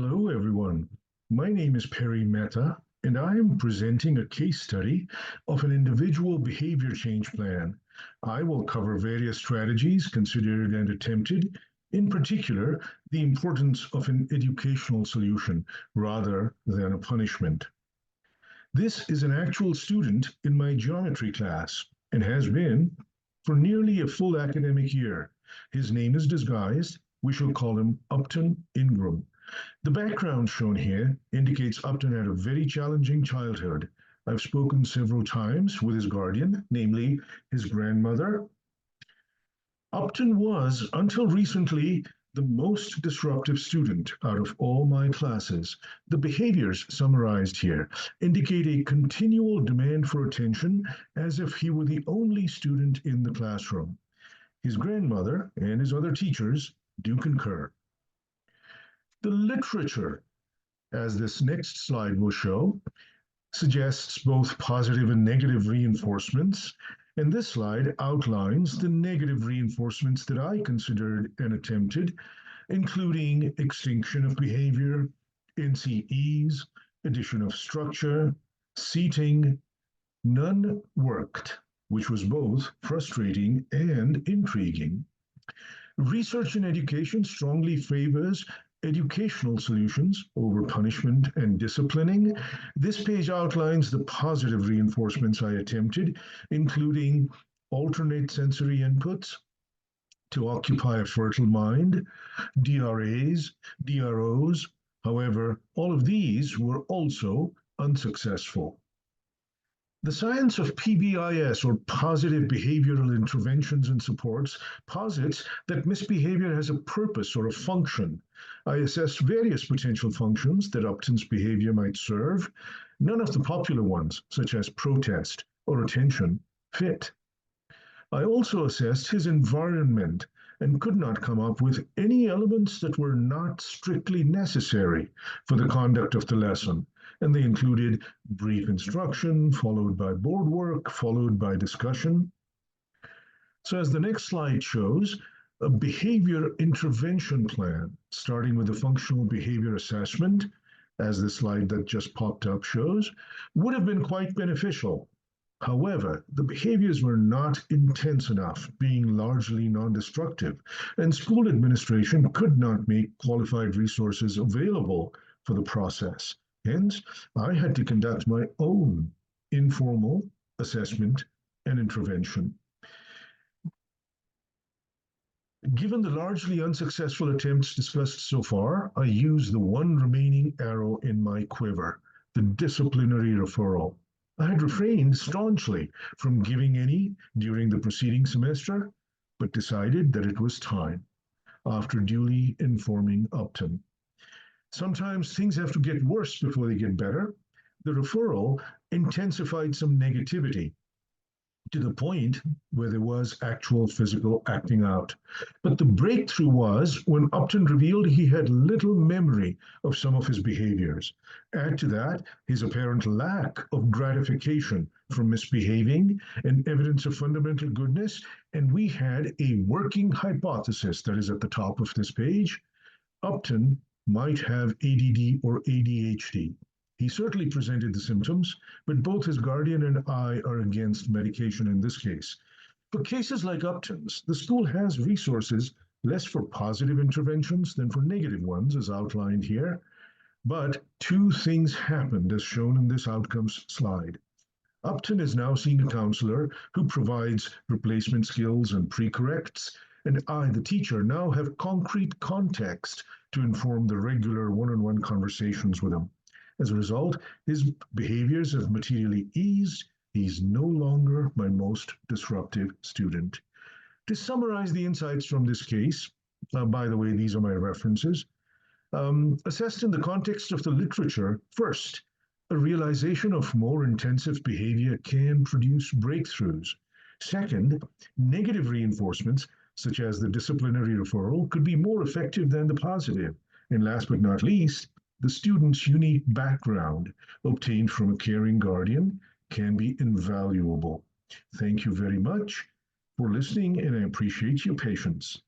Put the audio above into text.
Hello, everyone. My name is Perry Mehta, and I am presenting a case study of an individual behavior change plan. I will cover various strategies considered and attempted, in particular, the importance of an educational solution rather than a punishment. This is an actual student in my geometry class and has been for nearly a full academic year. His name is disguised. We shall call him Upton Ingram. The background shown here indicates Upton had a very challenging childhood. I've spoken several times with his guardian, namely his grandmother. Upton was, until recently, the most disruptive student out of all my classes. The behaviors summarized here indicate a continual demand for attention as if he were the only student in the classroom. His grandmother and his other teachers do concur. The literature, as this next slide will show, suggests both positive and negative reinforcements, and this slide outlines the negative reinforcements that I considered and attempted, including extinction of behavior, NCEs, addition of structure, seating. None worked, which was both frustrating and intriguing. Research in education strongly favors educational solutions over punishment and disciplining. This page outlines the positive reinforcements I attempted, including alternate sensory inputs to occupy a fertile mind, DRAs, DROs. However, all of these were also unsuccessful. The science of PBIS, or positive behavioral interventions and supports, posits that misbehavior has a purpose or a function. I assessed various potential functions that Upton's behavior might serve. None of the popular ones, such as protest or attention, fit. I also assessed his environment and could not come up with any elements that were not strictly necessary for the conduct of the lesson. And they included brief instruction, followed by board work, followed by discussion. So as the next slide shows, a behavior intervention plan, starting with the functional behavior assessment, as the slide that just popped up shows, would have been quite beneficial. However, the behaviors were not intense enough, being largely non-destructive, and school administration could not make qualified resources available for the process. Hence, I had to conduct my own informal assessment and intervention. Given the largely unsuccessful attempts discussed so far, I use the one remaining arrow in my quiver, the disciplinary referral. I had refrained staunchly from giving any during the preceding semester, but decided that it was time, after duly informing Upton. Sometimes things have to get worse before they get better. The referral intensified some negativity to the point where there was actual physical acting out. But the breakthrough was when Upton revealed he had little memory of some of his behaviors. Add to that his apparent lack of gratification from misbehaving and evidence of fundamental goodness, and we had a working hypothesis that is at the top of this page. Upton might have ADD or ADHD. He certainly presented the symptoms, but both his guardian and I are against medication in this case. For cases like Upton's, the school has resources less for positive interventions than for negative ones, as outlined here. But two things happened, as shown in this outcomes slide. Upton is now seeing a counselor who provides replacement skills and pre-corrects, and I, the teacher, now have concrete context to inform the regular one-on-one conversations with him. As a result, his behaviors have materially eased. He's no longer my most disruptive student. To summarize the insights from this case, by the way, these are my references, assessed in the context of the literature, first, a realization of more intensive behavior can produce breakthroughs. Second, negative reinforcements such as the disciplinary referral, could be more effective than the positive. And last but not least, the student's unique background obtained from a caring guardian can be invaluable. Thank you very much for listening, and I appreciate your patience.